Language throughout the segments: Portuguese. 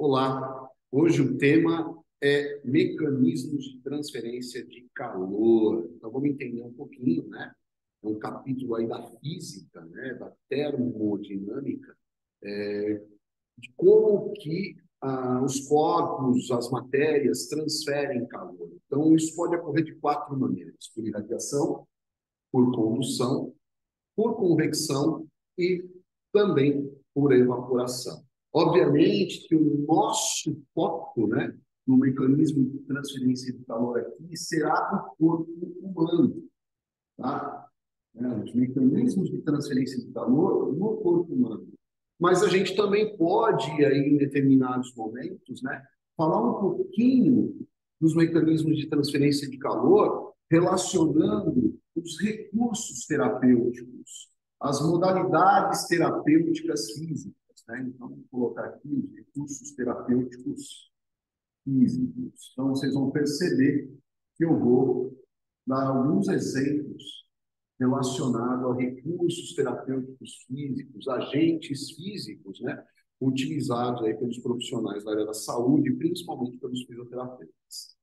Olá, hoje o tema é mecanismos de transferência de calor. Então vamos entender um pouquinho, né? É um capítulo aí da física, né? Da termodinâmica, de como que os corpos, as matérias transferem calor. Então isso pode ocorrer de quatro maneiras: por irradiação, por condução, por convecção e também por evaporação. Obviamente que o nosso foco, né, no mecanismo de transferência de calor aqui será o corpo humano, tá? Os mecanismos de transferência de calor no corpo humano. Mas a gente também pode, aí, em determinados momentos, né, falar um pouquinho dos mecanismos de transferência de calor relacionando os recursos terapêuticos, as modalidades terapêuticas físicas, né? Então, vou colocar aqui os recursos terapêuticos físicos. Então, vocês vão perceber que eu vou dar alguns exemplos relacionados a recursos terapêuticos físicos, agentes físicos, né? Utilizados aí pelos profissionais da área da saúde, principalmente pelos fisioterapeutas.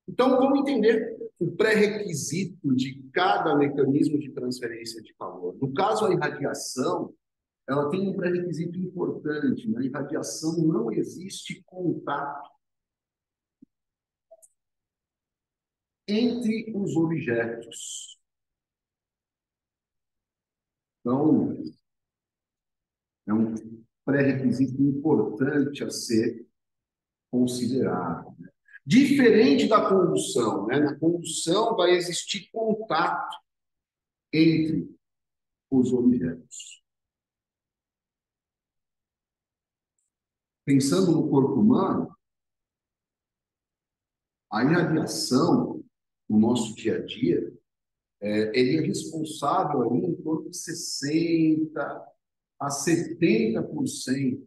Então, vamos entender o pré-requisito de cada mecanismo de transferência de calor. No caso, a irradiação, ela tem um pré-requisito importante. Na irradiação não existe contato entre os objetos. Então, é um pré-requisito importante a ser considerado. Diferente da condução, né? Na condução vai existir contato entre os objetos. Pensando no corpo humano, a irradiação no nosso dia a dia, ele é responsável ali em torno de 60 a 70%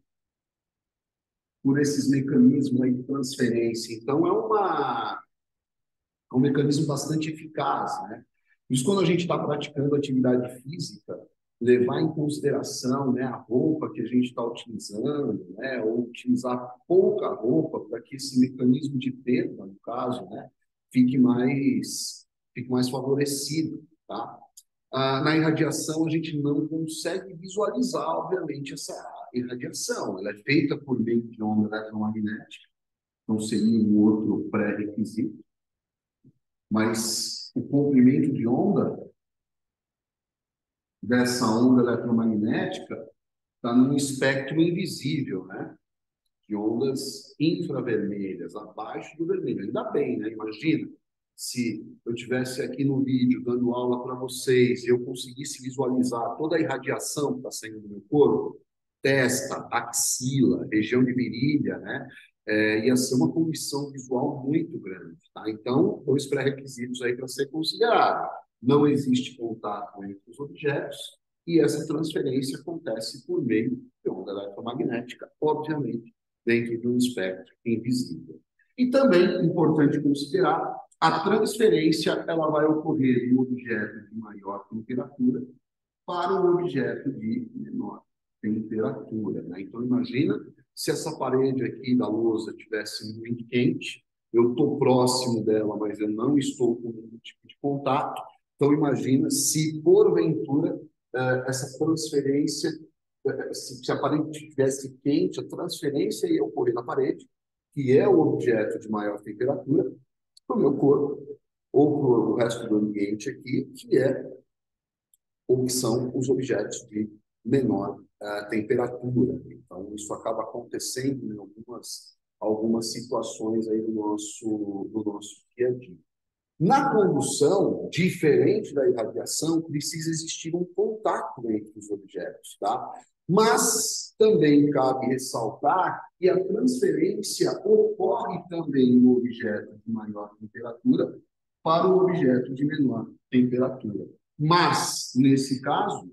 por esses mecanismos aí de transferência. Então, é um mecanismo bastante eficaz, né? Por isso, quando a gente está praticando atividade física, levar em consideração, né, a roupa que a gente está utilizando, né, ou utilizar pouca roupa para que esse mecanismo de perda, no caso, né, fique mais favorecido, tá? Na irradiação, a gente não consegue visualizar, obviamente, essa irradiação. Ela é feita por meio de onda eletromagnética, então seria um outro pré-requisito, mas o comprimento de onda dessa onda eletromagnética está num espectro invisível, né? De ondas infravermelhas, abaixo do vermelho. Ainda bem, né? Imagina se eu tivesse aqui no vídeo dando aula para vocês e eu conseguisse visualizar toda a irradiação que está saindo do meu corpo, testa, axila, região de virilha, né? Ia ser uma poluição visual muito grande, tá? Então, dois pré-requisitos aí para ser considerado. Não existe contato entre os objetos e essa transferência acontece por meio de onda eletromagnética, obviamente, dentro de um espectro invisível. E também, importante considerar, a transferência ela vai ocorrer do objeto de maior temperatura para o objeto de menor temperatura, né? Então, imagina se essa parede aqui da lousa tivesse muito quente, eu estou próximo dela, mas eu não estou com nenhum tipo de contato. Então, imagina se, porventura, essa transferência, se a parede estivesse quente, a transferência ia ocorrer na parede, que é o objeto de maior temperatura, para o meu corpo, ou para o resto do ambiente aqui, que é ou que são os objetos de menor temperatura. Então, isso acaba acontecendo em algumas situações aí do nosso dia a dia. Na condução, diferente da irradiação, precisa existir um contato entre os objetos, tá? Mas também cabe ressaltar que a transferência ocorre também no objeto de maior temperatura para o objeto de menor temperatura. Mas, nesse caso,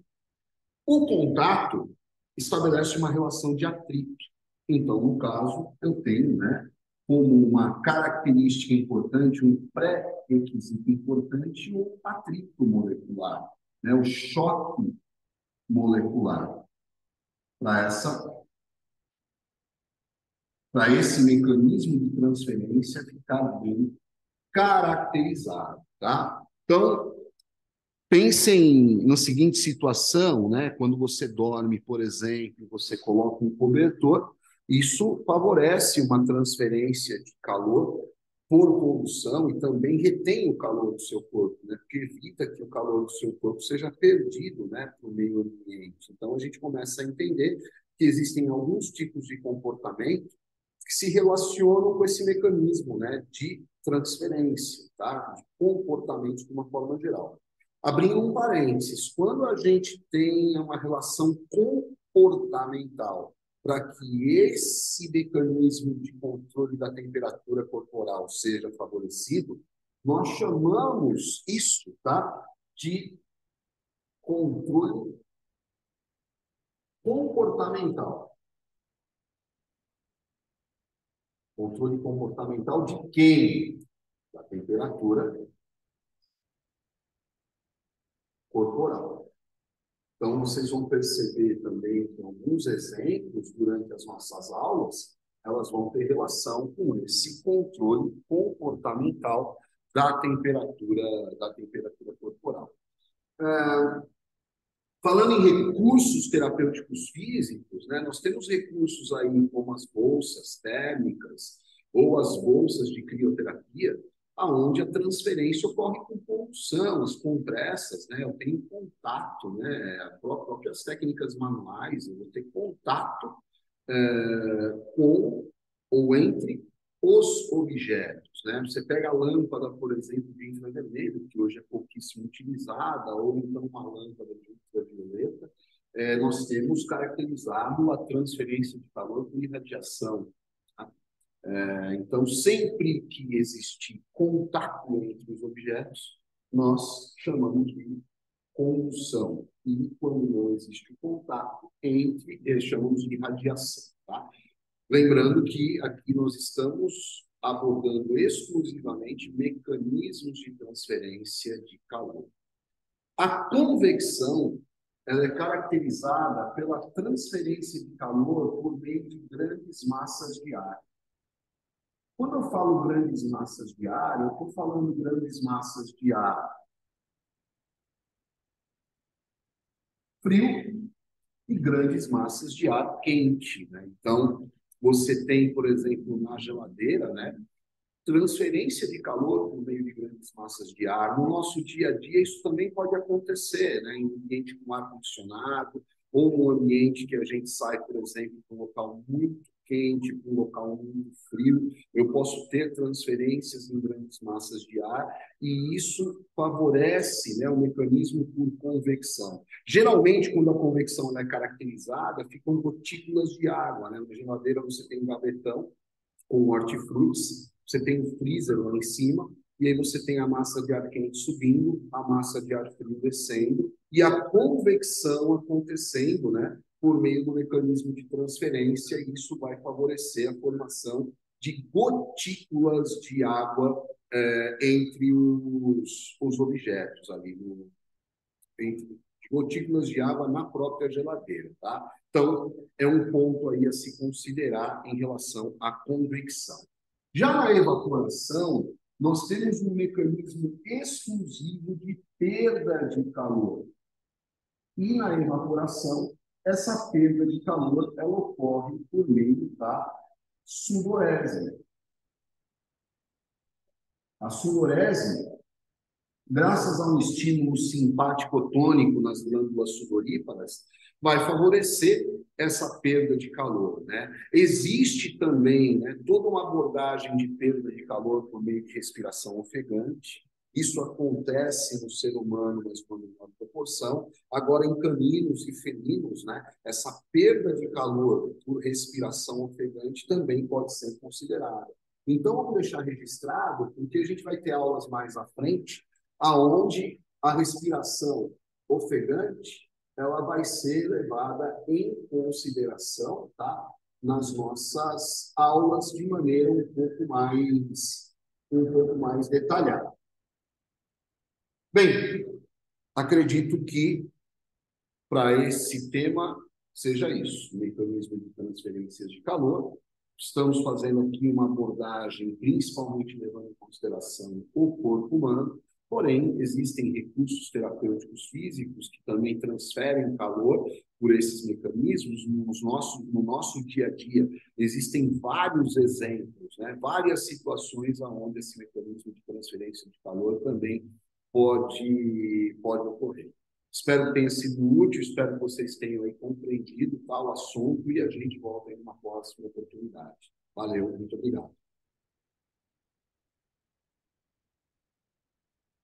o contato estabelece uma relação de atrito. Então, no caso, eu tenho, né, como uma característica importante, um pré-requisito importante, o atrito molecular, né, o choque molecular para essa para esse mecanismo de transferência ficar bem caracterizado, tá? Então, pensem na seguinte situação, né? Quando você dorme, por exemplo, você coloca um cobertor, isso favorece uma transferência de calor por condução e também retém o calor do seu corpo, né? Porque evita que o calor do seu corpo seja perdido, né, para o meio ambiente. Então, a gente começa a entender que existem alguns tipos de comportamento que se relacionam com esse mecanismo, né, de transferência, tá? De comportamentos de uma forma geral. Abrindo um parênteses, quando a gente tem uma relação comportamental para que esse mecanismo de controle da temperatura corporal seja favorecido, nós chamamos isso, tá, de controle comportamental. Controle comportamental de quem? Da temperatura corporal. Então, vocês vão perceber também que alguns exemplos durante as nossas aulas, elas vão ter relação com esse controle comportamental da temperatura corporal. Falando em recursos terapêuticos físicos, né, nós temos recursos aí como as bolsas térmicas ou as bolsas de crioterapia, aonde a transferência ocorre com pulsão, as compressas, né, eu tenho contato, né, as próprias técnicas manuais, eu vou ter contato com ou entre os objetos, né? Você pega a lâmpada, por exemplo, de infravermelho, que hoje é pouquíssimo utilizada, ou então uma lâmpada de ultravioleta, nós temos caracterizado a transferência de calor por irradiação. Tá? Então, sempre que existe contato entre os objetos, nós chamamos de condução. E quando não existe contato entre, chamamos de radiação. Tá? Lembrando que aqui nós estamos abordando exclusivamente mecanismos de transferência de calor. A convecção ela é caracterizada pela transferência de calor por meio de grandes massas de ar. Quando eu falo grandes massas de ar, eu estou falando grandes massas de ar frio e grandes massas de ar quente, né? Então, você tem, por exemplo, na geladeira, né, transferência de calor por meio de grandes massas de ar. No nosso dia a dia, isso também pode acontecer, né? Em um ambiente com ar-condicionado, ou num ambiente que a gente sai, por exemplo, para um local muito quente, para um local muito frio. Eu posso ter transferências em grandes massas de ar, e isso favorece, né, o mecanismo por convecção. Geralmente, quando a convecção é caracterizada, ficam gotículas de água, né? Na geladeira você tem um gavetão com hortifrutis, você tem um freezer lá em cima, e aí você tem a massa de ar quente subindo, a massa de ar frio descendo, e a convecção acontecendo, né, por meio do mecanismo de transferência, e isso vai favorecer a formação de gotículas de água entre os objetos ali, entre gotículas de água na própria geladeira, tá? Então, é um ponto aí a se considerar em relação à convecção. Já na evaporação, nós temos um mecanismo exclusivo de perda de calor. E na evaporação, essa perda de calor ela ocorre por meio da sudorese. A sudorese, graças a um estímulo simpático tônico nas glândulas sudoríparas, vai favorecer essa perda de calor, né? Existe também, né, toda uma abordagem de perda de calor por meio de respiração ofegante. Isso acontece no ser humano, mas com menor proporção. Agora, em caninos e felinos, né, essa perda de calor por respiração ofegante também pode ser considerada. Então, vamos deixar registrado, porque a gente vai ter aulas mais à frente, aonde a respiração ofegante ela vai ser levada em consideração, tá? Nas nossas aulas de maneira um pouco mais detalhada. Bem, acredito que para esse tema seja isso, mecanismo de transferências de calor. Estamos fazendo aqui uma abordagem principalmente levando em consideração o corpo humano, porém, existem recursos terapêuticos físicos que também transferem calor por esses mecanismos no nosso dia a dia. Existem vários exemplos, né? Várias situações onde esse mecanismo de transferência de calor também pode ocorrer. Espero que tenha sido útil, espero que vocês tenham aí compreendido tal assunto e a gente volta em uma próxima oportunidade. Valeu, muito obrigado.